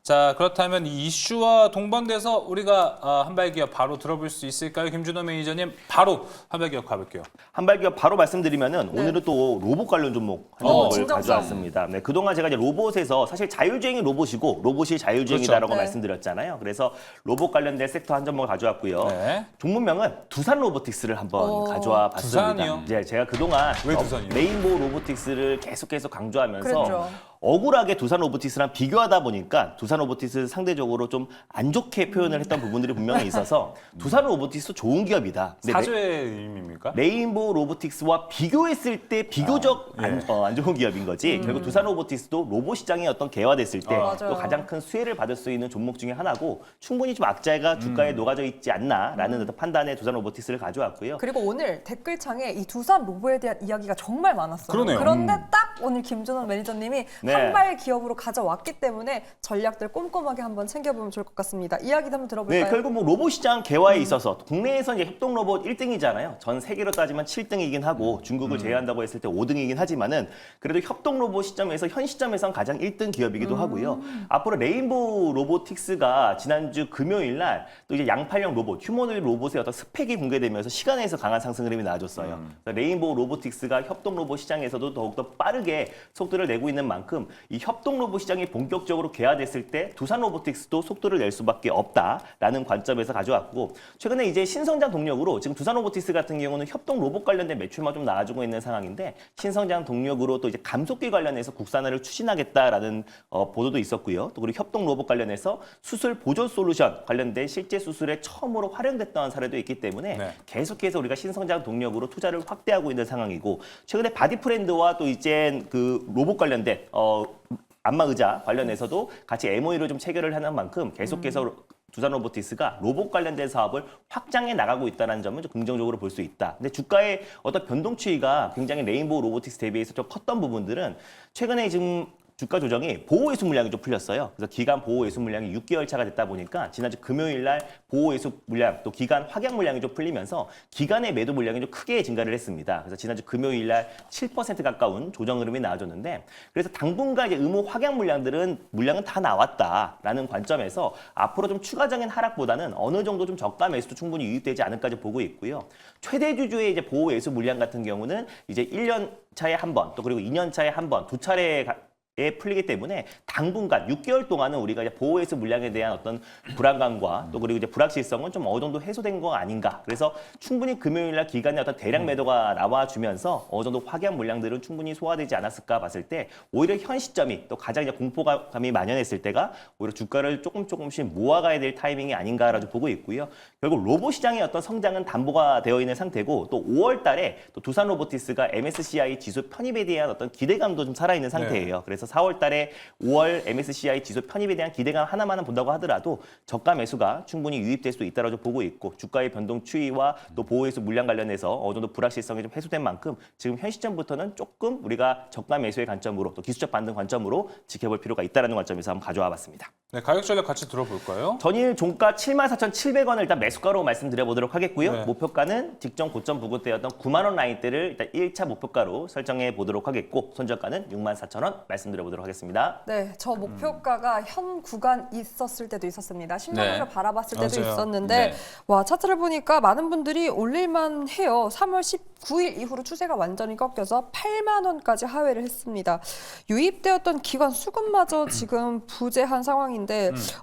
자, 그렇다면 이 이슈와 동반돼서 우리가 한발기업 바로 들어볼 수 있을까요? 김준호 매니저님, 바로 한발기업 가볼게요. 한발기업 바로 말씀드리면은 오늘은 또 로봇 관련 종목 한 종목을 진정성. 가져왔습니다. 네, 그동안 제가 이제 로봇에서 사실 자율주행이 로봇이고 로봇이 자율주행이다라고 그렇죠. 네. 말씀드렸잖아요. 그래서 로봇 관련된 섹터 한 종목을 가져왔고요. 네. 종목명은 두산 로보틱스를 한번 가져와 봤습니다. 두산이요? 이제 제가 그동안 왜 두산이요? 레인보우 로보틱스를 계속해서 강조하면서 그랬죠. 억울하게 두산 로보틱스랑 비교하다 보니까 두산 로보틱스 상대적으로 좀 안 좋게 표현을 했던 부분들이 분명히 있어서 두산 로보틱스 좋은 기업이다. 근데 사죄의 의미입니까? 레인보우 로보틱스와 비교했을 때 비교적 예. 안 좋은 기업인 거지. 결국 두산 로보틱스도 로봇 시장이 어떤 개화됐을 때 맞아요. 또 가장 큰 수혜를 받을 수 있는 종목 중에 하나고 충분히 좀 악재가 주가에 녹아져 있지 않나라는 어떤 판단에 두산 로보틱스를 가져왔고요. 그리고 오늘 댓글창에 이 두산 로보에 대한 이야기가 정말 많았어요. 그러네요. 그런데 딱 오늘 김준원 매니저님이 네. 한발 기업으로 가져왔기 때문에 전략들 꼼꼼하게 한번 챙겨보면 좋을 것 같습니다. 이야기도 한번 들어볼까요? 네, 결국 뭐 로봇 시장 개화에 있어서 국내에서 이제 협동 로봇 1등이잖아요. 전 세계로 따지면 7등이긴 하고 중국을 제외한다고 했을 때 5등이긴 하지만은 그래도 협동 로봇 시점에서 현 시점에선 가장 1등 기업이기도 하고요. 앞으로 레인보우 로보틱스가 지난주 금요일 날 또 이제 양팔형 로봇, 휴머노이드 로봇의 어떤 스펙이 공개되면서 시간에서 강한 상승 흐름이 나와줬어요. 그래서 레인보우 로보틱스가 협동 로봇 시장에서도 더욱더 빠르게 속도를 내고 있는 만큼 이 협동 로봇 시장이 본격적으로 개화됐을 때 두산 로보틱스도 속도를 낼 수밖에 없다라는 관점에서 가져왔고 최근에 이제 신성장 동력으로 지금 두산 로보틱스 같은 경우는 협동 로봇 관련된 매출만 좀 나와주고 있는 상황인데 신성장 동력으로 또 이제 감속기 관련해서 국산화를 추진하겠다라는 보도도 있었고요. 또 그리고 협동 로봇 관련해서 수술 보조 솔루션 관련된 실제 수술에 처음으로 활용됐던 사례도 있기 때문에 네. 계속해서 우리가 신성장 동력으로 투자를 확대하고 있는 상황이고 최근에 바디프렌드와 또 이제 그 로봇 관련된 안마 의자 관련해서도 같이 MOU를 좀 체결을 하는 만큼 계속해서 두산 로보틱스가 로봇 관련된 사업을 확장해 나가고 있다는 점을 좀 긍정적으로 볼 수 있다. 근데 주가의 어떤 변동 추이가 굉장히 레인보우 로보틱스 대비해서 좀 컸던 부분들은 최근에 지금 주가 조정이 보호회수 물량이 좀 풀렸어요. 그래서 기간 보호회수 물량이 6개월 차가 됐다 보니까 지난주 금요일 날 보호회수 물량 또 기간 확약 물량이 좀 풀리면서 기간의 매도 물량이 좀 크게 증가를 했습니다. 그래서 지난주 금요일 날 7% 가까운 조정 흐름이 나와줬는데 그래서 당분간 이제 의무 확약 물량은 다 나왔다라는 관점에서 앞으로 좀 추가적인 하락보다는 어느 정도 좀 저가 매수도 충분히 유입되지 않을까 보고 있고요. 최대 주주의 이제 보호회수 물량 같은 경우는 이제 1년 차에 한 번 또 그리고 2년 차에 한 번 두 차례 에 풀리기 때문에 당분간 6개월 동안은 우리가 이제 보호회수 물량에 대한 어떤 불안감과 또 그리고 이제 불확실성은 좀 어느 정도 해소된 거 아닌가. 그래서 충분히 금요일 날 기간에 어떤 대량 매도가 나와주면서 어느 정도 확약 물량들은 충분히 소화되지 않았을까 봤을 때 오히려 현 시점이 또 가장 이제 공포감이 만연했을 때가 오히려 주가를 조금씩 모아가야 될 타이밍이 아닌가라고 보고 있고요. 결국 로봇 시장의 어떤 성장은 담보가 되어 있는 상태고 또 5월 달에 또 두산 로보틱스가 MSCI 지수 편입에 대한 어떤 기대감도 좀 살아있는 상태예요. 그래서 4월 달에 5월 MSCI 지수 편입에 대한 기대감 하나만은 본다고 하더라도 저가 매수가 충분히 유입될 수 있다고 보고 있고 주가의 변동 추이와 또 보호회수 물량 관련해서 어느 정도 불확실성이 좀 해소된 만큼 지금 현 시점부터는 조금 우리가 저가 매수의 관점으로 또 기술적 반등 관점으로 지켜볼 필요가 있다는 관점에서 한번 가져와 봤습니다. 네, 가격 전략 같이 들어볼까요? 전일 종가 74,700원을 일단 매수가로 말씀드려보도록 하겠고요. 네. 목표가는 직전 고점 부근대였던 9만 원 라인대를 일단 1차 목표가로 설정해 보도록 하겠고 손절가는 64,000원 말씀드려보도록 하겠습니다. 네, 저 목표가가 현 구간 있었을 때도 있었습니다. 10만 원을 네. 바라봤을 때도 맞아요. 있었는데 네. 와 차트를 보니까 많은 분들이 올릴만 해요. 3월 19일 이후로 추세가 완전히 꺾여서 8만 원까지 하회를 했습니다. 유입되었던 기관 수급마저 지금 부재한 상황인데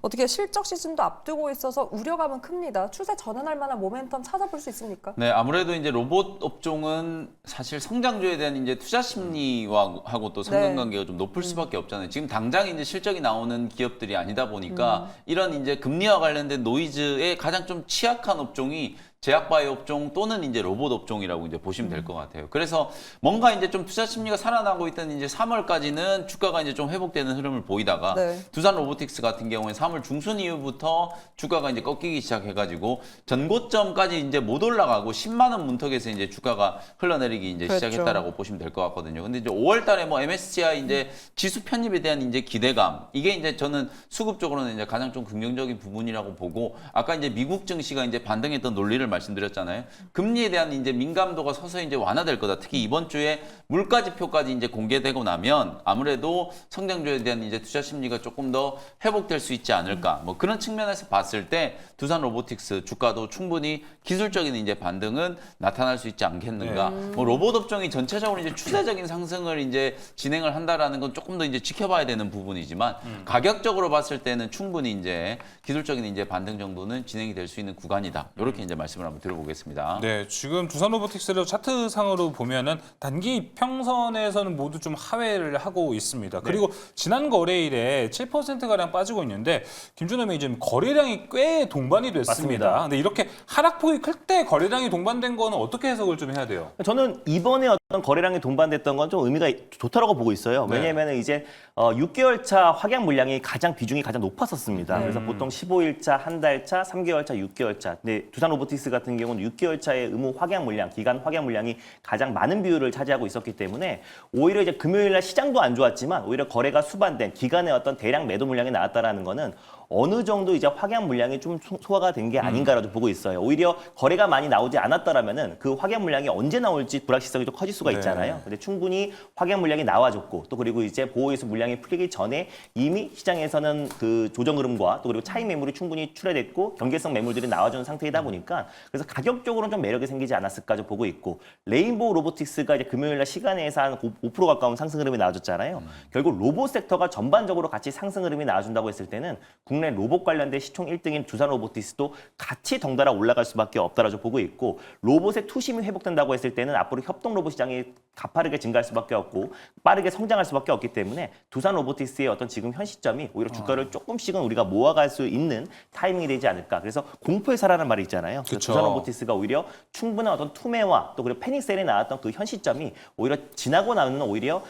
어떻게 실적 시즌도 앞두고 있어서 우려감은 큽니다. 추세 전환할 만한 모멘텀 찾아볼 수 있습니까? 네, 아무래도 이제 로봇 업종은 사실 성장주에 대한 이제 투자 심리와 하고 또 상관관계가 좀 높을 수밖에 없잖아요. 지금 당장 이제 실적이 나오는 기업들이 아니다 보니까 이런 이제 금리와 관련된 노이즈에 가장 좀 취약한 업종이 제약바이오 업종 또는 이제 로봇 업종이라고 이제 보시면 될 것 같아요. 그래서 뭔가 이제 좀 투자 심리가 살아나고 있던 이제 3월까지는 주가가 이제 좀 회복되는 흐름을 보이다가 네. 두산 로보틱스 같은 경우에 3월 중순 이후부터 주가가 이제 꺾이기 시작해가지고 전고점까지 이제 못 올라가고 10만 원 문턱에서 이제 주가가 흘러내리기 이제 그렇죠. 시작했다라고 보시면 될 것 같거든요. 근데 이제 5월 달에 뭐 MSCI 이제 지수 편입에 대한 이제 기대감 이게 이제 저는 수급적으로는 이제 가장 좀 긍정적인 부분이라고 보고 아까 이제 미국 증시가 이제 반등했던 논리를 말씀드렸잖아요. 금리에 대한 이제 민감도가 서서히 이제 완화될 거다. 특히 이번 주에 물가 지표까지 이제 공개되고 나면 아무래도 성장주에 대한 이제 투자 심리가 조금 더 회복될 수 있지 않을까. 뭐 그런 측면에서 봤을 때 두산 로보틱스 주가도 충분히 기술적인 이제 반등은 나타날 수 있지 않겠는가. 뭐 로봇 업종이 전체적으로 이제 추세적인 상승을 이제 진행을 한다라는 건 조금 더 이제 지켜봐야 되는 부분이지만 가격적으로 봤을 때는 충분히 이제 기술적인 이제 반등 정도는 진행이 될 수 있는 구간이다. 이렇게 이제 말씀을 한번 드려보겠습니다. 네, 지금 두산 로보틱스를 차트상으로 보면은 단기 평선에서는 모두 좀 하회를 하고 있습니다. 그리고 지난 거래일에 7%가량 빠지고 있는데 김준호 매니저님 거래량이 꽤 동반이 됐습니다. 맞습니다. 근데 이렇게 하락폭이 클 때 거래량이 동반된 거는 어떻게 해석을 좀 해야 돼요? 저는 이번에 어떤 거래량이 동반됐던 건 좀 의미가 좋다라고 보고 있어요. 네. 왜냐하면 이제 6개월 차 확약 물량이 비중이 가장 높았었습니다. 그래서 보통 15일 차, 한 달 차, 3개월 차, 6개월 차. 근데 두산 로보틱스 같은 경우는 6개월 차의 의무 확약 물량, 기간 확약 물량이 가장 많은 비율을 차지하고 있었기 때문에 오히려 이제 금요일 날 시장도 안 좋았지만 오히려 거래가 수반된 기간의 어떤 대량 매도 물량이 나왔다라는 거는 어느 정도 이제 확약 물량이 좀 소화가 된 게 아닌가라도 보고 있어요. 오히려 거래가 많이 나오지 않았더라면은 그 확약 물량이 언제 나올지 불확실성이 좀 커질 수가 있잖아요. 근데 충분히 확약 물량이 나와줬고 또 그리고 이제 보호예수 물량이 풀리기 전에 이미 시장에서는 그 조정 흐름과 또 그리고 차익 매물이 충분히 출회됐고 경계성 매물들이 나와주는 상태이다 보니까 그래서 가격적으로는 좀 매력이 생기지 않았을까 좀 보고 있고 레인보우 로보틱스가 이제 금요일날 시간에서 한 5% 가까운 상승 흐름이 나와줬잖아요. 결국 로봇 섹터가 전반적으로 같이 상승 흐름이 나와준다고 했을 때는 국내 로봇 관련된 시총 1등인 두산 로보틱스도 같이 덩달아 올라갈 수밖에 없다라고 보고 있고 로봇의 투심이 회복된다고 했을 때는 앞으로 협동 로봇 시장이 가파르게 증가할 수밖에 없고 빠르게 성장할 수밖에 없기 때문에 두산 로보틱스의 어떤 지금 현 시점이 오히려 주가를 조금씩은 우리가 모아갈 수 있는 타이밍이 되지 않을까. 그래서 공포의 사라는 말이 있잖아요. 그래서 그쵸. 두산 로보틱스가 오히려 충분한 어떤 투매와 또 그리고 패닉셀에 나왔던 그 현 시점이 오히려 지나고 나면 오히려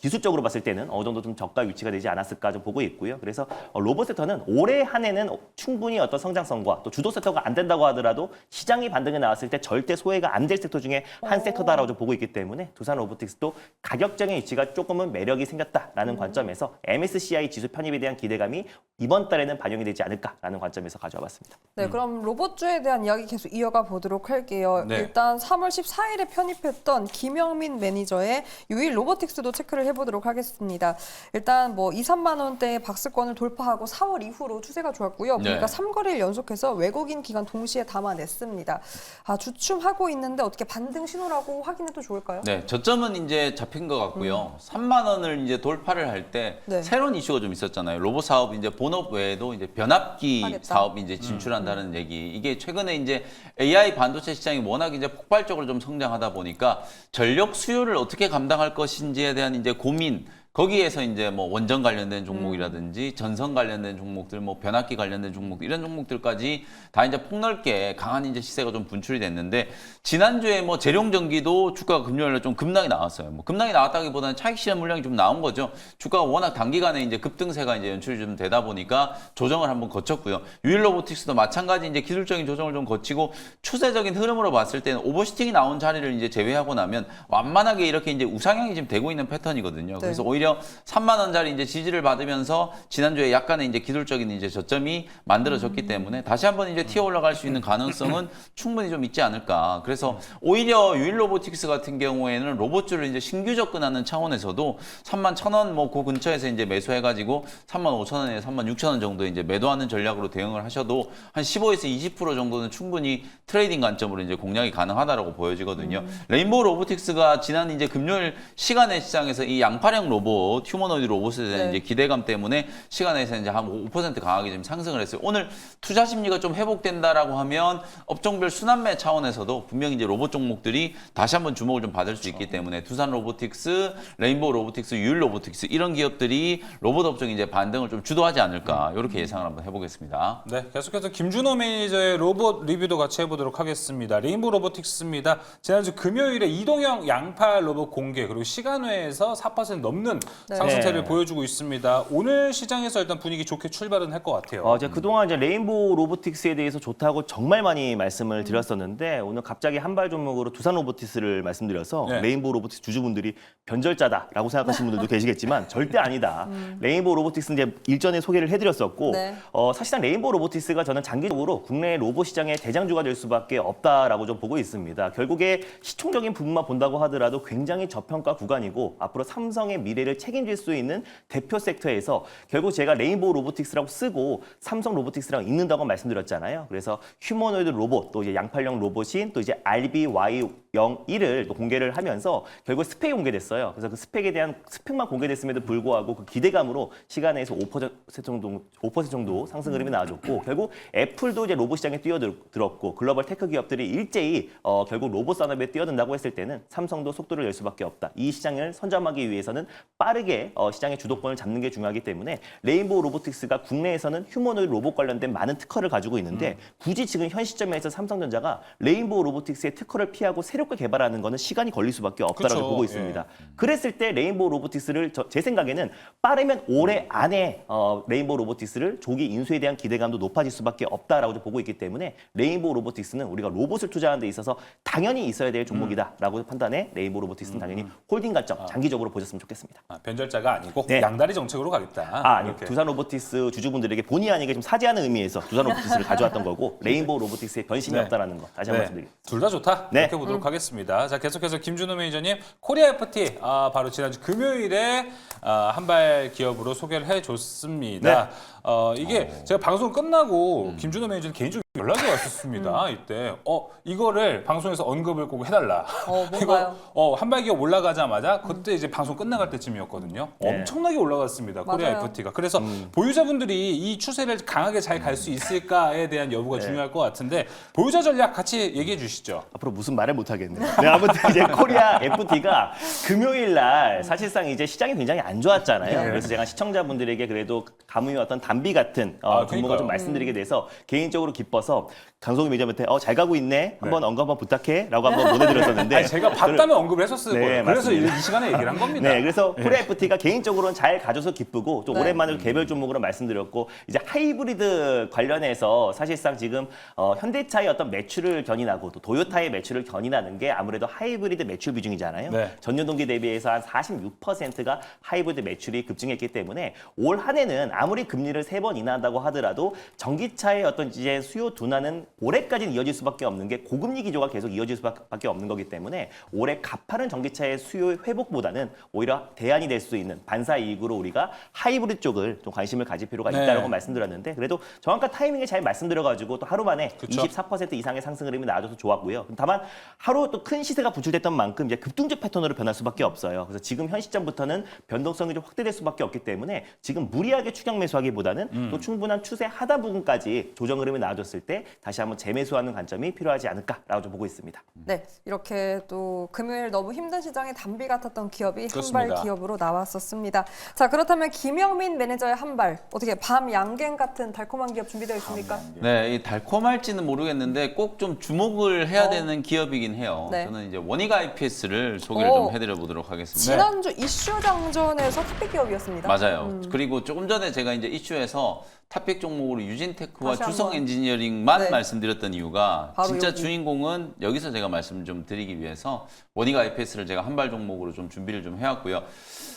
기술적으로 봤을 때는 어느 정도 좀 저가 위치가 되지 않았을까 좀 보고 있고요. 그래서 로봇 섹터는 올해 한 해는 충분히 어떤 성장성과 또 주도 섹터가 안 된다고 하더라도 시장이 반등에 나왔을 때 절대 소외가 안 될 섹터 중에 한 섹터다라고 좀 보고 있기 때문에 두산 로보틱스도 가격적인 위치가 조금은 매력이 생겼다라는 관점에서 MSCI 지수 편입에 대한 기대감이 이번 달에는 반영이 되지 않을까라는 관점에서 가져와 봤습니다. 네, 그럼 로봇주에 대한 이야기 계속 이어가 보도록 할게요. 네. 일단 3월 14일에 편입했던 김영민 매니저의 유일 로보틱스도 체크를 해보도록 하겠습니다. 일단 뭐 2, 3만 원대의 박스권을 돌파하고 4월 이후로 추세가 좋았고요. 네. 보니까 3거래일 연속해서 외국인 기관 동시에 담아냈습니다. 주춤하고 있는데 어떻게 반등 신호라고 확인해도 좋을까요? 네, 저점은 이제 잡힌 것 같고요. 3만 원을 이제 돌파를 할 때 네. 새로운 이슈가 좀 있었잖아요. 로봇 사업 이제 본업 외에도 이제 변압기 하겠다. 사업이 이제 진출한다는 얘기. 이게 최근에 이제 AI 반도체 시장이 워낙 이제 폭발적으로 좀 성장하다 보니까 전력 수요를 어떻게 감당할 것인지에 대한 이제 고민. 거기에서 이제 뭐 원전 관련된 종목이라든지 전선 관련된 종목들, 뭐 변압기 관련된 종목 이런 종목들까지 다 이제 폭넓게 강한 이제 시세가 좀 분출이 됐는데 지난주에 뭐 재룡전기도 주가가 금요일에 좀 급락이 나왔어요. 뭐 급락이 나왔다기보다는 차익 실현 물량이 좀 나온 거죠. 주가가 워낙 단기간에 이제 급등세가 이제 연출이 좀 되다 보니까 조정을 한번 거쳤고요. 유일로보틱스도 마찬가지 이제 기술적인 조정을 좀 거치고 추세적인 흐름으로 봤을 때는 오버슈팅이 나온 자리를 이제 제외하고 나면 완만하게 이렇게 이제 우상향이 지금 되고 있는 패턴이거든요. 그래서 오히려 3만 원짜리 이제 지지를 받으면서 지난주에 약간의 이제 기술적인 이제 저점이 만들어졌기 때문에 다시 한번 이제 튀어 올라갈 수 있는 가능성은 충분히 좀 있지 않을까. 그래서 오히려 유일로보틱스 같은 경우에는 로봇주를 이제 신규 접근하는 차원에서도 3만 1,000원 뭐 그 근처에서 이제 매수해가지고 3만 5,000원에 3만 6,000원 정도 이제 매도하는 전략으로 대응을 하셔도 한 15에서 20% 정도는 충분히 트레이딩 관점으로 이제 공략이 가능하다라고 보여지거든요. 레인보우 로보틱스가 지난 이제 금요일 시간의 시장에서 이 양파형 로봇 휴머노이드 로봇에 대한 네. 이제 기대감 때문에 시간에서 이제 한 5% 강하게 좀 상승을 했어요. 오늘 투자 심리가 좀 회복된다라고 하면 업종별 순환매 차원에서도 분명히 이제 로봇 종목들이 다시 한번 주목을 좀 받을 수 있기 때문에 두산 로보틱스, 레인보우 로보틱스, 유일 로보틱스 이런 기업들이 로봇 업종 이제 반등을 좀 주도하지 않을까 이렇게 예상을 한번 해보겠습니다. 네, 계속해서 김준호 매니저의 로봇 리뷰도 같이 해보도록 하겠습니다. 레인보우 로보틱스입니다. 지난주 금요일에 이동형 양팔 로봇 공개 그리고 시간외에서 4% 넘는 네. 상승세를 네. 보여주고 있습니다. 오늘 시장에서 일단 분위기 좋게 출발은 할 것 같아요. 제가 그동안 이제 레인보우 로보틱스에 대해서 좋다고 정말 많이 말씀을 드렸었는데 오늘 갑자기 한발 종목으로 두산 로보틱스를 말씀드려서 네. 레인보우 로보틱스 주주분들이 변절자다라고 생각하시는 분들도 계시겠지만 절대 아니다. 레인보우 로보틱스는 이제 일전에 소개를 해드렸었고 네. 사실상 레인보우 로보틱스가 저는 장기적으로 국내 로봇 시장의 대장주가 될 수밖에 없다라고 좀 보고 있습니다. 결국에 시총적인 부분만 본다고 하더라도 굉장히 저평가 구간이고 앞으로 삼성의 미래를 책임질 수 있는 대표 섹터에서 결국 제가 레인보우 로보틱스라고 쓰고 삼성 로보틱스랑 읽는다고 말씀드렸잖아요. 그래서 휴머노이드 로봇 또 이제 양팔형 로봇인 또 이제 RBY01을 또 공개를 하면서 결국 스펙이 공개됐어요. 그래서 그 스펙에 대한 스펙만 공개됐음에도 불구하고 그 기대감으로 시간에서 5% 정도 상승 흐름이 나와줬고 결국 애플도 이제 로봇 시장에 뛰어들었고 글로벌 테크 기업들이 일제히 결국 로봇 산업에 뛰어든다고 했을 때는 삼성도 속도를 낼 수밖에 없다. 이 시장을 선점하기 위해서는 빠르게 시장의 주도권을 잡는 게 중요하기 때문에 레인보우 로보틱스가 국내에서는 휴머노이드 로봇 관련된 많은 특허를 가지고 있는데 굳이 지금 현 시점에서 삼성전자가 레인보우 로보틱스의 특허를 피하고 새롭게 개발하는 거는 시간이 걸릴 수밖에 없다라고 그쵸, 보고 있습니다. 그랬을 때 레인보우 로보틱스를 제 생각에는 빠르면 올해 안에 레인보우 로보틱스를 조기 인수에 대한 기대감도 높아질 수밖에 없다라고 좀 보고 있기 때문에 레인보우 로보틱스는 우리가 로봇을 투자하는 데 있어서 당연히 있어야 될 종목이다라고 판단해 레인보우 로보틱스는 당연히 홀딩 관점 장기적으로 보셨으면 좋겠습니다. 변절자가 아니고 네. 양다리 정책으로 가겠다. 아니요. 이렇게. 두산 로보틱스 주주분들에게 본의 아니게 좀 사죄하는 의미에서 두산 로보틱스를 가져왔던 거고 레인보우 로보틱스의 변신이 네. 없다라는 거 다시 한번 말씀드리겠습니다. 둘 다 좋다. 네. 이렇게 보도록 하겠습니다. 자, 계속해서 김준호 매니저님 코리아 FT 바로 지난주 금요일에 한발 기업으로 소개를 해줬습니다. 이게 제가 방송 끝나고 김준호 매니저님 개인적으로 연락이 왔었습니다. 이때 이거를 방송에서 언급을 꼭 해달라. 뭔가요? 이거 한발 기업 올라가자마자 그때 이제 방송 끝나갈 때쯤이었거든요. 네. 엄청나게 올라갔습니다. 코리아 맞아요. FT가. 그래서 보유자분들이 이 추세를 강하게 잘 갈 수 있을까에 대한 여부가 중요할 것 같은데 보유자 전략 같이 얘기해 주시죠. 앞으로 무슨 말을 못 하겠네요. 네, 아무튼 이제 코리아 FT가 금요일 날 사실상 이제 시장이 굉장히 안 좋았잖아요. 네. 그래서 제가 시청자분들에게 그래도 가뭄이 왔던 담비 같은 종목을 그러니까요. 좀 말씀드리게 돼서 개인적으로 기뻐서 강성우 매니저한테 잘 가고 있네. 한번 언급 한번 부탁해라고 한번 보내드렸었는데 아니, 제가 봤다면 언급을 했었을 네, 거예요. 그래서 맞습니다. 이 시간에 얘기를 한 겁니다. 네, 그래서 코리아 FT가 개인적으로는 잘 가져서 기쁘고 또 네. 오랜만에 개별 종목으로 말씀드렸고 이제 하이브리드 관련해서 사실상 지금 현대차의 어떤 매출을 견인하고 또 도요타의 매출을 견인하는 게 아무래도 하이브리드 매출 비중이잖아요. 네. 전년 동기 대비해서 한 46%가 하이브리드 매출이 급증했기 때문에 올 한 해는 아무리 금리를 3번 인하한다고 하더라도 전기차의 어떤 이제 수요 둔화는 올해까지는 이어질 수밖에 없는 게 고금리 기조가 계속 이어질 수밖에 없는 거기 때문에 올해 가파른 전기차의 수요 회복보다는 오히려 대안이 될 수 있는 반사 이익으로 우리가 하이브리드 쪽을 좀 관심을 가질 필요가 네. 있다고 말씀드렸는데 그래도 정확한 타이밍에 잘 말씀드려가지고 또 하루 만에 그쵸. 24% 이상의 상승 흐름이 나와줘서 좋았고요. 다만 하루 또 큰 시세가 분출됐던 만큼 이제 급등적 패턴으로 변할 수밖에 없어요. 그래서 지금 현 시점부터는 변동성이 좀 확대될 수밖에 없기 때문에 지금 무리하게 추격 매수하기보다는 또 충분한 추세 하단 부분까지 조정 흐름이 나와줬을 때 다시 한번 재매수하는 관점이 필요하지 않을까라고 좀 보고 있습니다. 네, 이렇게 또 금요일 너무 힘든 시장에 담비 같았던 기업이 그렇습니다. 한발 기업으로 나왔었습니다. 자, 그렇다면 김영민 매니저의 한발 어떻게 밤 양갱 같은 달콤한 기업 준비되어 있습니까? 네, 이 달콤할지는 모르겠는데 꼭 좀 주목을 해야 되는 기업이긴 해요. 네. 저는 이제 원익 IPS를 소개를 오. 좀 해드려 보도록 하겠습니다. 지난주 이슈 장전에서 탑픽 기업이었습니다. 맞아요. 그리고 조금 전에 제가 이제 이슈에서 탑픽 종목으로 유진테크와 다시 한번. 주성 엔지니어링만 네. 말씀드렸던 이유가 바로 진짜 여기. 주인공은 여기서 제가 말씀 좀 드리기 위해서 원익 IPS를 제가 한발 종목으로 좀 준비를 좀 해왔고요.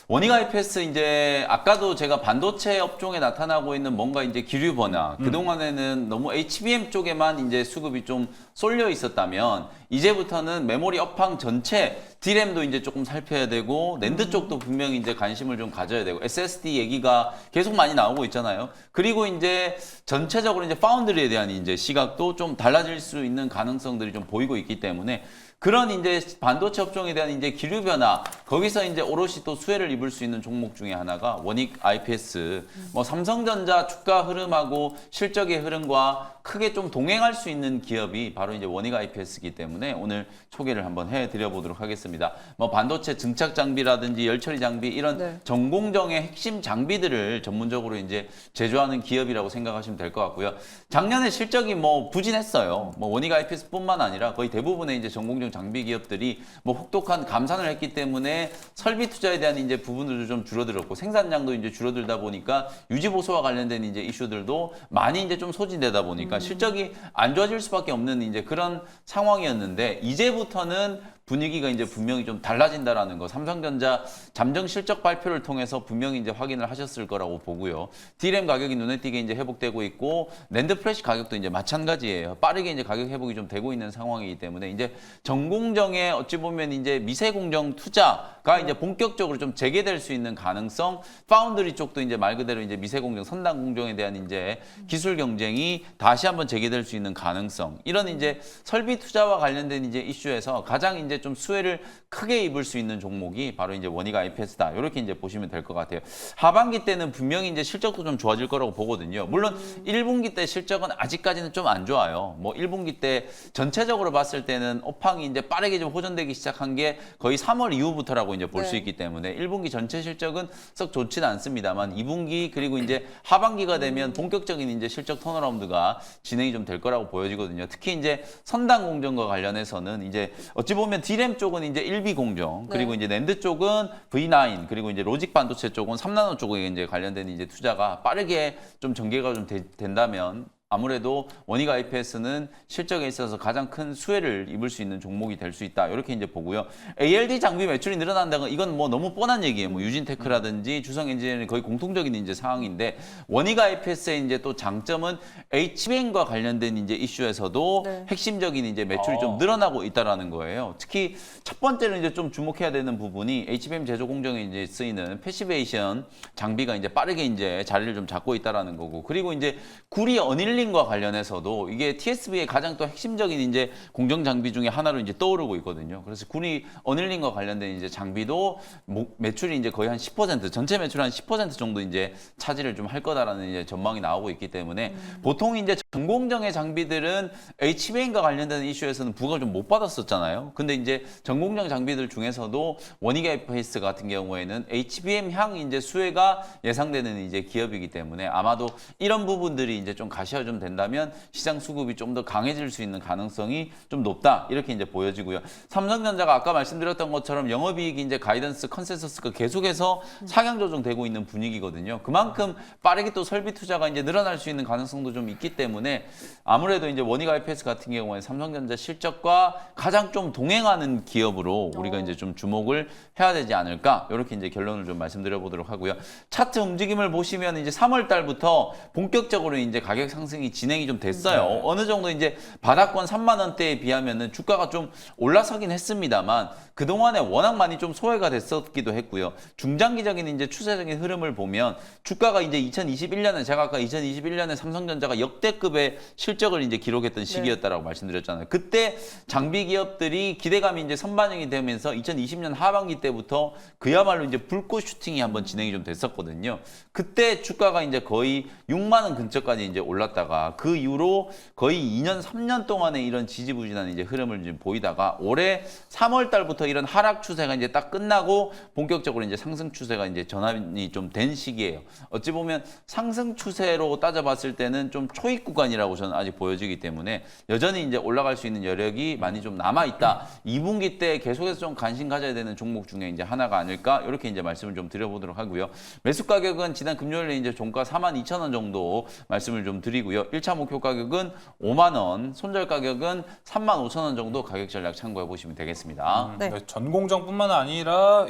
원익 IPS 이제 아까도 제가 반도체 업종에 나타나고 있는 뭔가 이제 기류 변화. 그동안에는 너무 HBM 쪽에만 이제 수급이 좀 쏠려 있었다면 이제부터는 메모리 업황 전체 D램도 이제 조금 살펴야 되고 낸드 쪽도 분명히 이제 관심을 좀 가져야 되고 SSD 얘기가 계속 많이 나오고 있잖아요. 그리고 이제 전체적으로 이제 파운드리에 대한 이제 시각도 좀 달라질 수 있는 가능성들이 좀 보이고 있기 때문에 그런 이제 반도체 업종에 대한 이제 기류 변화, 거기서 이제 오롯이 또 수혜를 입을 수 있는 종목 중에 하나가 원익 IPS. 뭐 삼성전자 주가 흐름하고 실적의 흐름과 크게 좀 동행할 수 있는 기업이 바로 이제 원익 IPS이기 때문에 오늘 소개를 한번 해드려 보도록 하겠습니다. 뭐 반도체 증착 장비라든지 열처리 장비 이런 네. 전공정의 핵심 장비들을 전문적으로 이제 제조하는 기업이라고 생각하시면 될 것 같고요. 작년에 실적이 뭐 부진했어요. 뭐 원익 IPS뿐만 아니라 거의 대부분의 이제 전공정 장비 기업들이 뭐 혹독한 감산을 했기 때문에 설비 투자에 대한 이제 부분들도 좀 줄어들었고 생산량도 이제 줄어들다 보니까 유지 보수와 관련된 이제 이슈들도 많이 이제 좀 소진되다 보니까 실적이 안 좋아질 수밖에 없는 이제 그런 상황이었는데 이제부터는 분위기가 이제 분명히 좀 달라진다라는 거. 삼성전자 잠정 실적 발표를 통해서 분명히 이제 확인을 하셨을 거라고 보고요. D램 가격이 눈에 띄게 이제 회복되고 있고 낸드 플래시 가격도 이제 마찬가지예요. 빠르게 이제 가격 회복이 좀 되고 있는 상황이기 때문에 이제 전공정에 어찌 보면 이제 미세 공정 투자가 이제 본격적으로 좀 재개될 수 있는 가능성. 파운드리 쪽도 이제 말 그대로 이제 미세 공정, 선단 공정에 대한 이제 기술 경쟁이 다시 한번 재개될 수 있는 가능성. 이런 이제 설비 투자와 관련된 이제 이슈에서 가장 이제 좀 수혜를 크게 입을 수 있는 종목이 바로 이제 원익 IPS다. 이렇게 이제 보시면 될 것 같아요. 하반기 때는 분명히 이제 실적도 좀 좋아질 거라고 보거든요. 물론 1분기 때 실적은 아직까지는 좀 안 좋아요. 뭐 1분기 때 전체적으로 봤을 때는 업황이 이제 빠르게 좀 호전되기 시작한 게 거의 3월 이후부터라고 이제 볼 수 네. 있기 때문에 1분기 전체 실적은 썩 좋지는 않습니다만 2분기 그리고 이제 하반기가 되면 본격적인 이제 실적 턴어라운드가 진행이 좀 될 거라고 보여지거든요. 특히 이제 선단 공정과 관련해서는 이제 어찌 보면 D램 쪽은 이제 1B 공정, 그리고 네. 이제 낸드 쪽은 V9, 그리고 이제 로직 반도체 쪽은 3나노 쪽에 이제 관련된 이제 투자가 빠르게 좀 전개가 좀 된다면 아무래도 원익 IPS는 실적에 있어서 가장 큰 수혜를 입을 수 있는 종목이 될 수 있다. 이렇게 이제 보고요. ALD 장비 매출이 늘어난다는 건 이건 뭐 너무 뻔한 얘기예요. 뭐 유진테크라든지 주성 엔지니어링 거의 공통적인 이제 상황인데 원익 IPS의 이제 또 장점은 HBM과 관련된 이제 이슈에서도 네. 핵심적인 이제 매출이 좀 늘어나고 있다라는 거예요. 특히 첫 번째로 이제 좀 주목해야 되는 부분이 HBM 제조 공정에 이제 쓰이는 패시베이션 장비가 이제 빠르게 이제 자리를 좀 잡고 있다라는 거고, 그리고 이제 구리 어닐링과 관련해서도 이게 TSV의 가장 또 핵심적인 이제 공정 장비 중에 하나로 이제 떠오르고 있거든요. 그래서 구리 어닐링과 관련된 이제 장비도 매출이 이제 거의 한 10%, 전체 매출 한 10% 정도 이제 차지를 좀 할 거다라는 이제 전망이 나오고 있기 때문에 보통 이제 전공정의 장비들은 HBM과 관련된 이슈에서는 부각을 좀 못 받았었잖아요. 근데 이제 전공정 장비들 중에서도 원익 IPS 같은 경우에는 HBM 향 이제 수혜가 예상되는 이제 기업이기 때문에 아마도 이런 부분들이 이제 좀 가시화 좀 된다면 시장 수급이 좀 더 강해질 수 있는 가능성이 좀 높다. 이렇게 이제 보여지고요. 삼성전자가 아까 말씀드렸던 것처럼 영업이익이 이제 가이던스 컨센서스가 계속해서 상향 조정되고 있는 분위기거든요. 그만큼 빠르게 또 설비 투자가 이제 늘어날 수 있는 가능성도 좀 있기 때문에 아무래도 이제 원익 IPS 같은 경우에 삼성전자 실적과 가장 좀 동행하는 기업으로 우리가 이제 좀 주목을 해야 되지 않을까. 이렇게 이제 결론을 좀 말씀드려 보도록 하고요. 차트 움직임을 보시면 이제 3월 달부터 본격적으로 이제 가격 상승이 진행이 좀 됐어요. 어느 정도 이제 바닥권 3만 원대에 비하면은 주가가 좀 올라서긴 했습니다만 그동안에 워낙 많이 좀 소외가 됐었기도 했고요. 중장기적인 이제 추세적인 흐름을 보면 주가가 이제 2021년에 제가 아까 2021년에 삼성전자가 역대급의 실적을 이제 기록했던 시기였다라고 말씀드렸잖아요. 그때 장비 기업들이 기대감이 이제 선반영이 되면서 2020년 하반기 때부터 그야말로 이제 불꽃 슈팅이 한번 진행이 좀 됐었거든요. 그때 주가가 이제 거의 6만 원 근처까지 이제 올랐다가 그 이후로 거의 2년, 3년 동안의 이런 지지부진한 이제 흐름을 이제 보이다가 올해 3월 달부터 이런 하락 추세가 이제 딱 끝나고 본격적으로 이제 상승 추세가 이제 전환이 좀 된 시기예요. 어찌 보면 상승 추세로 따져봤을 때는 좀 초입 구간이라고 저는 아직 보여지기 때문에 여전히 이제 올라갈 수 있는 여력이 많이 좀 남아 있다. 2분기 때 계속해서 좀 관심 가져야 되는 종목 중에 이제 하나가 아닐까 이렇게 이제 말씀을 좀 드려보도록 하고요. 매수 가격은 지난 금요일에 이제 종가 42,000원 정도 말씀을 좀 드리고요. 1차 목표 가격은 5만 원, 손절 가격은 35,000원 정도 가격 전략 참고해 보시면 되겠습니다. 네. 전공정뿐만 아니라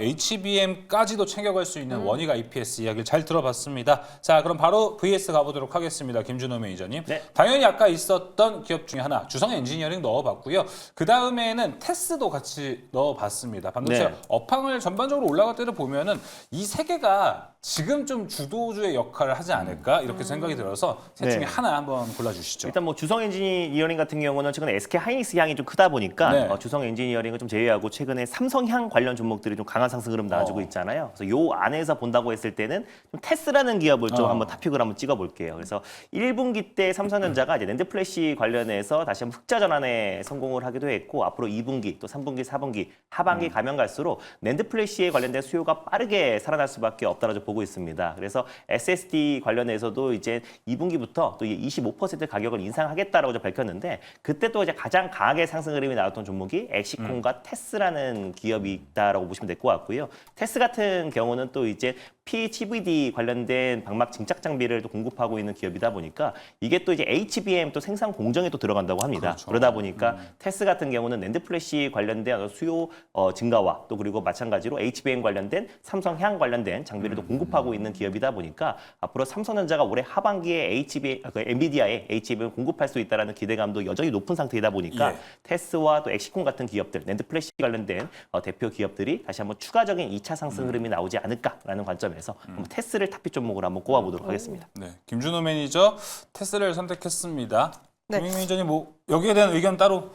HBM까지도 챙겨갈 수 있는 원익 IPS 이야기를 잘 들어봤습니다. 자, 그럼 바로 VS 가보도록 하겠습니다. 김준호 매니저님. 네. 당연히 아까 있었던 기업 중에 하나, 주성 엔지니어링 넣어봤고요. 그 다음에는 테스도 같이 넣어봤습니다. 반도체 네. 업황을 전반적으로 올라갈 때를 보면은 이 세 개가 지금 좀 주도주의 역할을 하지 않을까 이렇게 생각이 들어서 셋 중에 네. 하나 한번 골라주시죠. 일단 뭐 주성 엔지니어링 같은 경우는 최근에 SK 하이닉스 향이 좀 크다 보니까 네. 주성 엔지니어링을 좀 제외하고 최근에 삼성향 관련 종목들이 좀 강한 상승 흐름 나와주고 있잖아요. 그래서 요 안에서 본다고 했을 때는 좀 테스라는 기업을 좀 한번 탑픽을 한번 찍어볼게요. 그래서 1분기 때 삼성전자가 이제 낸드 플래시 관련해서 다시 한번 흑자 전환에 성공을 하기도 했고 앞으로 2분기 또 3분기, 4분기 하반기 가면 갈수록 낸드 플래시에 관련된 수요가 빠르게 살아날 수밖에 없다고 보고 있습니다. 그래서 SSD 관련해서도 이제 2분기부터 또 25% 가격을 인상하겠다라고 좀 밝혔는데 그때 또 이제 가장 강하게 상승 흐름이 나왔던 종목이 엑시콘과 테스라는 기업이 있다라고 보시면 될 것 같고요. 테스 같은 경우는 또 이제 PHVD 관련된 방막 증착 장비를 또 공급하고 있는 기업이다 보니까 이게 또 이제 HBM 또 생산 공정에 또 들어간다고 합니다. 그렇죠. 그러다 보니까 테스 같은 경우는 낸드 플래시 관련된 수요 증가와 또 그리고 마찬가지로 HBM 관련된 삼성향 관련된 장비를 또 공급하고 있는 기업이다 보니까 앞으로 삼성전자가 올해 하반기에 엔비디아에 HBM 을 공급할 수 있다는 기대감도 여전히 높은 상태이다 보니까 예. 테스와 또 엑시콘 같은 기업들, 낸드 플래시 관련된 대표 기업들이 다시 한번 추가적인 2차 상승 흐름이 나오지 않을까라는 관점에서 한번 테스를 탑픽 종목으로 한번 꼽아보도록 하겠습니다. 네, 김준호 매니저 테스를 선택했습니다. 네. 김민 매니저님 뭐 여기에 대한 의견 따로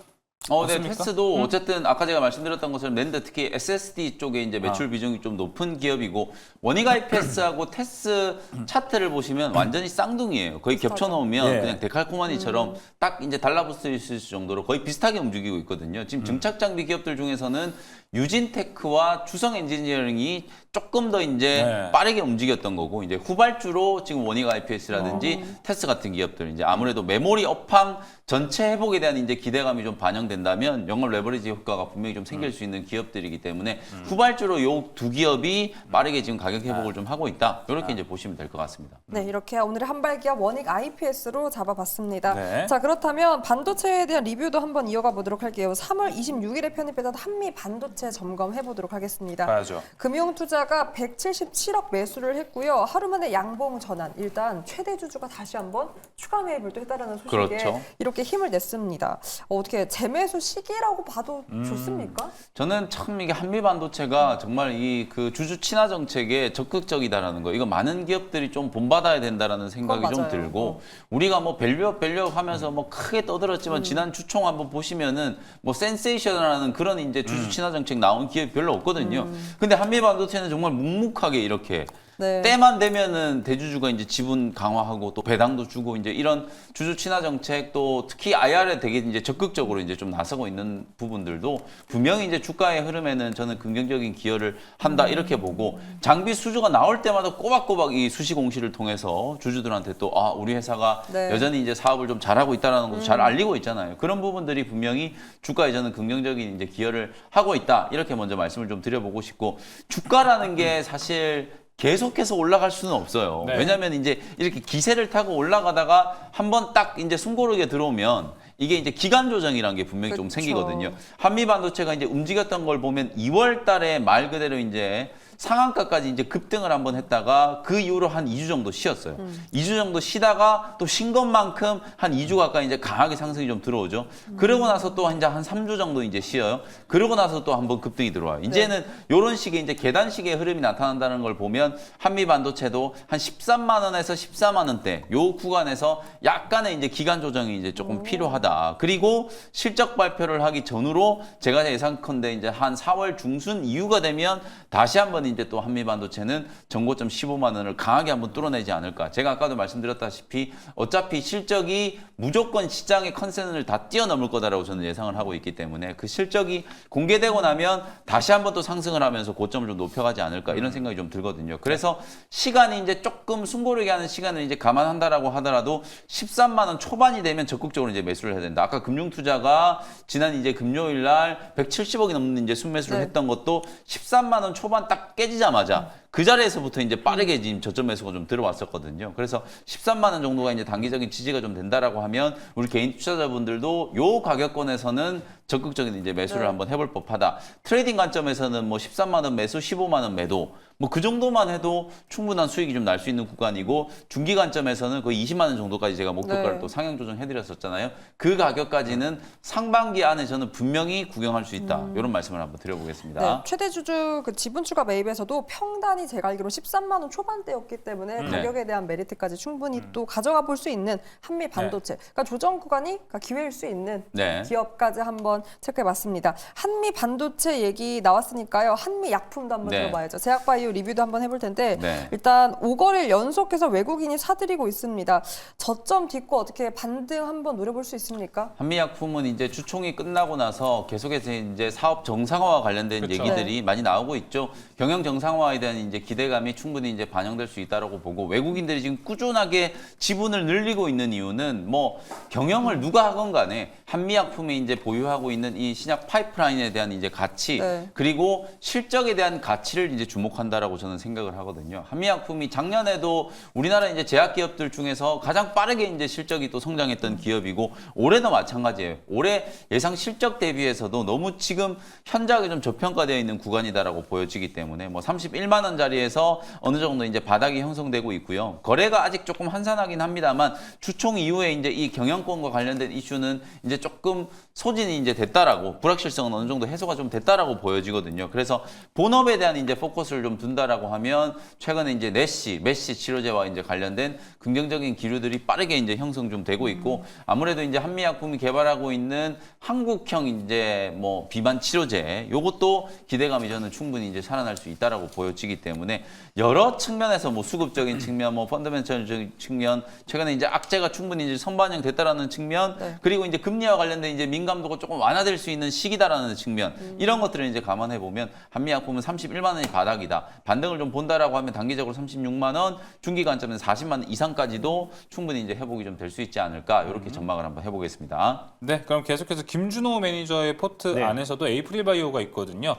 네, 없습니까? 테스도 어쨌든 아까 제가 말씀드렸던 것처럼 낸드 특히 SSD 쪽에 이제 매출 비중이 좀 높은 기업이고 원익 IPS하고 테스 차트를 보시면 완전히 쌍둥이에요. 거의 겹쳐 놓으면 예. 그냥 데칼코마니처럼 딱 이제 달라붙을 수 있을 정도로 거의 비슷하게 움직이고 있거든요. 지금 증착 장비 기업들 중에서는 유진테크와 주성 엔지니어링이 조금 더 이제 네. 빠르게 움직였던 거고 이제 후발주로 지금 원익 IPS라든지 테스 같은 기업들 이제 아무래도 메모리 업황 전체 회복에 대한 이제 기대감이 좀 반영된다면 영업 레버리지 효과가 분명히 좀 생길 수 있는 기업들이기 때문에 후발주로 요 두 기업이 빠르게 지금 가격 회복을 좀 하고 있다. 이렇게 이제 보시면 될 것 같습니다. 네, 이렇게 오늘의 한발 기업 원익 IPS로 잡아봤습니다. 네. 자, 그렇다면 반도체에 대한 리뷰도 한번 이어가 보도록 할게요. 3월 26일에 편입했던 한미 반도체 점검해 보도록 하겠습니다. 봐야죠. 금융투자가 177억 매수를 했고요. 하루 만에 양봉 전환. 일단 최대 주주가 다시 한번 추가 매입을 또 했다라는 소식에 그렇죠. 이렇게 힘을 냈습니다. 어떻게 재매수 시기라고 봐도 좋습니까? 저는 참 이게 한미 반도체가 정말 이 그 주주 친화 정책에 적극적이다라는 거, 이거 많은 기업들이 좀 본받아야 된다라는 생각이 그건 좀 맞아요. 들고 우리가 뭐 밸류업 하면서 뭐 크게 떠들었지만 지난 주총 한번 보시면은 뭐 센세이션이라는 그런 이제 주주 친화 정책 나온 기업이 별로 없거든요. 근데 한미 반도체는 정말 묵묵하게 이렇게 네. 때만 되면은 대주주가 이제 지분 강화하고 또 배당도 주고 이제 이런 주주 친화 정책 또 특히 IR에 되게 이제 적극적으로 이제 좀 나서고 있는 부분들도 분명히 이제 주가의 흐름에는 저는 긍정적인 기여를 한다 이렇게 보고 장비 수주가 나올 때마다 꼬박꼬박 이 수시 공시를 통해서 주주들한테 또 아, 우리 회사가 네. 여전히 이제 사업을 좀 잘하고 있다라는 것도 잘 알리고 있잖아요. 그런 부분들이 분명히 주가에 저는 긍정적인 이제 기여를 하고 있다. 이렇게 먼저 말씀을 좀 드려보고 싶고 주가라는 게 사실 계속해서 올라갈 수는 없어요. 네. 왜냐하면 이제 이렇게 기세를 타고 올라가다가 한번 딱 이제 숨고르게 들어오면 이게 이제 기간 조정이라는 게 분명히 좀 그쵸. 생기거든요. 한미 반도체가 이제 움직였던 걸 보면 2월 달에 말 그대로 이제 상한가까지 이제 급등을 한번 했다가 그 이후로 한 2주 정도 쉬었어요. 2주 정도 쉬다가 또 쉰 것만큼 한 2주 가까이 이제 강하게 상승이 좀 들어오죠. 그러고 나서 또 이제 한 3주 정도 이제 쉬어요. 그러고 나서 또 한번 급등이 들어와요. 이제는 이런 식의 이제 계단식의 흐름이 나타난다는 걸 보면 한미 반도체도 한 13만 원에서 14만 원대 요 구간에서 약간의 이제 기간 조정이 이제 조금 필요하다. 그리고 실적 발표를 하기 전후로 제가 예상컨대 이제 한 4월 중순 이후가 되면 다시 한번 이제 또 한미 반도체는 전고점 15만 원을 강하게 한번 뚫어내지 않을까. 제가 아까도 말씀드렸다시피 어차피 실적이 무조건 시장의 컨센을 다 뛰어넘을 거다라고 저는 예상을 하고 있기 때문에 그 실적이 공개되고 나면 다시 한번 또 상승을 하면서 고점을 좀 높여가지 않을까 이런 생각이 좀 들거든요. 그래서 시간이 이제 조금 숨고르게 하는 시간을 이제 감안한다라고 하더라도 13만 원 초반이 되면 적극적으로 이제 매수를 해야 된다. 아까 금융투자가 지난 이제 금요일 날 170억이 넘는 이제 순매수를 네. 했던 것도 13만 원 초반 딱 깨지자마자 그 자리에서부터 이제 빠르게 지금 저점 매수가 좀 들어왔었거든요. 그래서 13만 원 정도가 이제 단기적인 지지가 좀 된다라고 하면 우리 개인 투자자분들도 요 가격권에서는 적극적인 이제 매수를 네. 한번 해볼 법하다. 트레이딩 관점에서는 뭐 13만 원 매수, 15만 원 매도, 뭐 그 정도만 해도 충분한 수익이 좀 날 수 있는 구간이고, 중기 관점에서는 거의 20만 원 정도까지 제가 목표가를 네. 또 상향 조정해드렸었잖아요. 그 가격까지는 상반기 안에 저는 분명히 구경할 수 있다. 이런 말씀을 한번 드려보겠습니다. 네, 최대 주주 그 지분 추가 매입에서도 평단이 제가 알기로 13만 원 초반대였기 때문에 가격에 대한 메리트까지 충분히 또 가져가 볼 수 있는 한미 반도체. 그러니까 조정 구간이 그러니까 기회일 수 있는 네. 기업까지 한번 체크해봤습니다. 한미 반도체 얘기 나왔으니까요. 한미 약품도 한번 네. 들어봐야죠. 제약바이오 리뷰도 한번 해볼 텐데 네. 일단 5거래일 연속해서 외국인이 사들이고 있습니다. 저점 딛고 어떻게 반등 한번 노려볼 수 있습니까? 한미약품은 이제 주총이 끝나고 나서 계속해서 이제 사업 정상화와 관련된 그렇죠. 얘기들이 많이 나오고 있죠. 경영 정상화에 대한 이제 기대감이 충분히 이제 반영될 수 있다라고 보고, 외국인들이 지금 꾸준하게 지분을 늘리고 있는 이유는 뭐 경영을 누가 하건 간에 한미약품이 이제 보유하고 있는 이 신약 파이프라인에 대한 이제 가치, 네. 그리고 실적에 대한 가치를 이제 주목한다라고 저는 생각을 하거든요. 한미약품이 작년에도 우리나라 이제 제약 기업들 중에서 가장 빠르게 이제 실적이 또 성장했던 기업이고, 올해도 마찬가지예요. 올해 예상 실적 대비해서도 너무 지금 현저하게 좀 저평가되어 있는 구간이다라고 보여지기 때문에 뭐 31만 원짜리에서 어느 정도 이제 바닥이 형성되고 있고요. 거래가 아직 조금 한산하긴 합니다만, 주총 이후에 이제 이 경영권과 관련된 이슈는 이제 조금 소진이 이제 됐다라고, 불확실성은 어느 정도 해소가 좀 됐다라고 보여지거든요. 그래서 본업에 대한 이제 포커스를 좀 둔다라고 하면, 최근에 이제 메시 치료제와 이제 관련된 긍정적인 기류들이 빠르게 이제 형성 좀 되고 있고, 아무래도 이제 한미약품이 개발하고 있는 한국형 이제 뭐 비만 치료제, 요것도 기대감이 저는 충분히 이제 살아날 수 있다라고 보여지기 때문에, 여러 측면에서 뭐 수급적인 측면, 뭐 펀더멘털적인 측면, 최근에 이제 악재가 충분히 이제 선반영 됐다라는 측면, 네. 그리고 이제 금리와 관련된 이제 민감도가 조금 완화될 수 있는 시기다라는 측면, 이런 것들을 이제 감안해 보면 한미약품은 31만 원이 바닥이다. 반등을 좀 본다라고 하면 단기적으로 36만 원, 중기 관점은 40만 원 이상까지도 충분히 이제 회복이 좀 될 수 있지 않을까, 이렇게 전망을 한번 해보겠습니다. 네, 그럼 계속해서 김준호 매니저의 포트 네. 안에서도 에이프릴 바이오가 있거든요.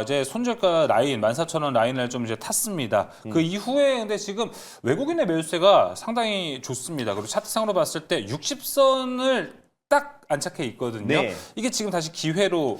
이제 손절가 라인 14,000원 라인을 좀 이제 탔습니다. 그 이후에 근데 지금 외국인의 매수세가 상당히 좋습니다. 그리고 차트상으로 봤을 때 60선을 딱 안착해 있거든요. 네. 이게 지금 다시 기회로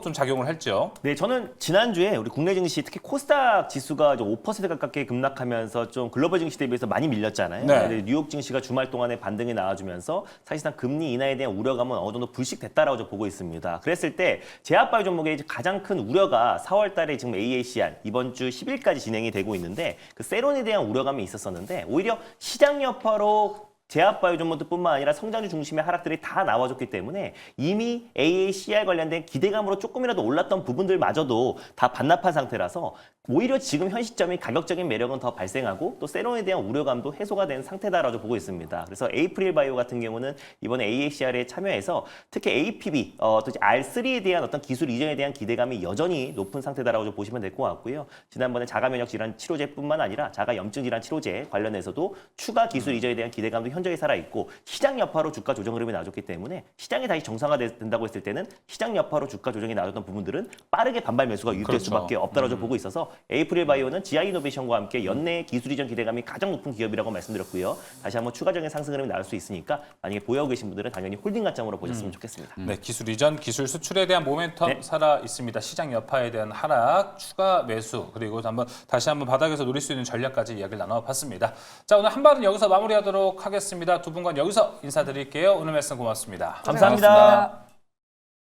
좀 작용을 할죠. 네, 저는 지난주에 우리 국내 증시, 특히 코스닥 지수가 이제 5% 가깝게 급락하면서 좀 글로벌 증시 대비해서 많이 밀렸잖아요. 네. 근데 뉴욕 증시가 주말 동안에 반등이 나와주면서 사실상 금리 인하에 대한 우려감은 어느 정도 불식됐다라고 저 보고 있습니다. 그랬을 때 제약바이오 종목의 이제 가장 큰 우려가 4월 달에 지금 AACR 이번 주 10일까지 진행이 되고 있는데, 그 세론에 대한 우려감이 있었었는데, 오히려 시장 여파로 제약바이오 종목들뿐만 아니라 성장주 중심의 하락들이 다 나와줬기 때문에 이미 AACR 관련된 기대감으로 조금이라도 올랐던 부분들마저도 다 반납한 상태라서, 오히려 지금 현 시점이 가격적인 매력은 더 발생하고 또 세론에 대한 우려감도 해소가 된 상태다라고 보고 있습니다. 그래서 에이프릴 바이오 같은 경우는 이번에 AACR에 참여해서 특히 APB, 또 이제 R3에 대한 어떤 기술 이전에 대한 기대감이 여전히 높은 상태다라고 좀 보시면 될 것 같고요. 지난번에 자가면역 질환 치료제뿐만 아니라 자가염증 질환 치료제 관련해서도 추가 기술 이전에 대한 기대감도 현저히 살아있고, 시장 여파로 주가 조정 흐름이 나왔기 때문에 시장이 다시 정상화된다고 했을 때는 시장 여파로 주가 조정이 나왔던 부분들은 빠르게 반발 매수가 유입될 그렇죠. 수밖에 없다라고 보고 있어서, 에이프릴 바이오는 지아 이노베이션과 함께 연내 기술 이전 기대감이 가장 높은 기업이라고 말씀드렸고요. 다시 한번 추가적인 상승 흐름이 나올 수 있으니까 만약에 보유하고 계신 분들은 당연히 홀딩 관점으로 보셨으면 좋겠습니다. 네, 기술 이전, 기술 수출에 대한 모멘텀 네. 살아 있습니다. 시장 여파에 대한 하락, 추가 매수, 그리고 다시 한번 바닥에서 노릴 수 있는 전략까지 이야기를 나눠봤습니다. 자, 오늘 한 발은 여기서 마무리하도록 하겠습니다. 두 분과 여기서 인사드릴게요. 오늘 말씀 고맙습니다. 감사합니다. 고생하셨습니다.